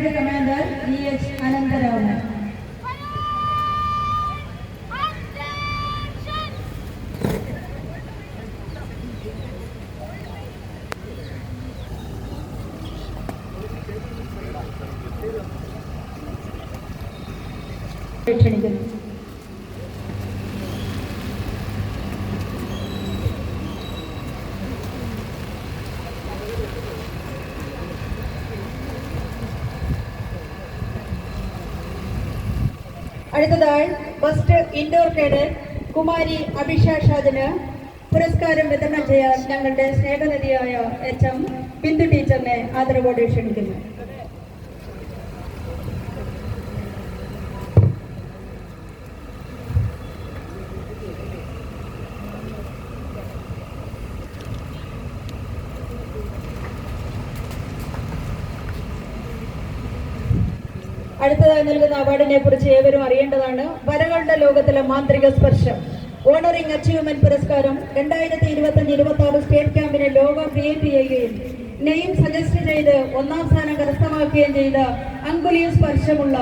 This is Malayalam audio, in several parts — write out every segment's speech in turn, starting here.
Brigade Commander E.H. Anantaraman. ക്ഷണിക്കുന്നു. അടുത്തതായി ഫസ്റ്റ് ഇൻഡോർ കേഡറ്റ് കുമാരി അഭിഷ ഷാജിന് പുരസ്കാരം വിതരണം ചെയ്യാൻ ഞങ്ങളുടെ സ്നേഹനിധിയായ HM ബിന്ദു ടീച്ചറിനെ ആദരവോടെ ക്ഷണിക്കുന്നു. അടുത്തതായി നൽകുന്ന അവാർഡിനെ കുറിച്ച് ഏവരും അറിയേണ്ടതാണ്. വരകളുടെ ലോകത്തിലെ മാന്ത്രിക സ്പർശം ഓണറിംഗ് അച്ചീവ്മെന്റ് പുരസ്കാരം 2025-26 സ്റ്റേറ്റ് ക്യാമ്പിനെ ലോഗോ ക്രിയേറ്റ് ചെയ്യുകയും നെയിം സജസ്റ്റ് ചെയ്ത് 1ാം സ്ഥാനം കരസ്ഥമാക്കുകയും ചെയ്ത അങ്കുലീയ സ്പർശമുള്ള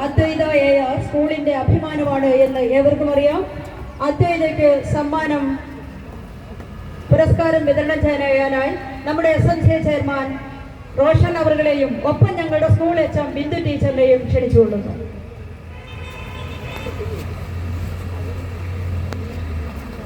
അദ്വൈത AR സ്കൂളിന്റെ അഭിമാനമാണ് എന്ന് ഏവർക്കും അറിയാം. അദ്വൈതയ്ക്ക് സമ്മാനം പുരസ്കാരം വിതരണം ചെയ്യാനായി നമ്മുടെ SMC ചെയർമാൻ റോഷൻ അവர்களെയും ഒപ്പം ഞങ്ങളുടെ സ്കൂൾ HM ബിന്ദു ടീച്ചറിനെയും ക്ഷണിച്ചുകൊള്ളുന്നു.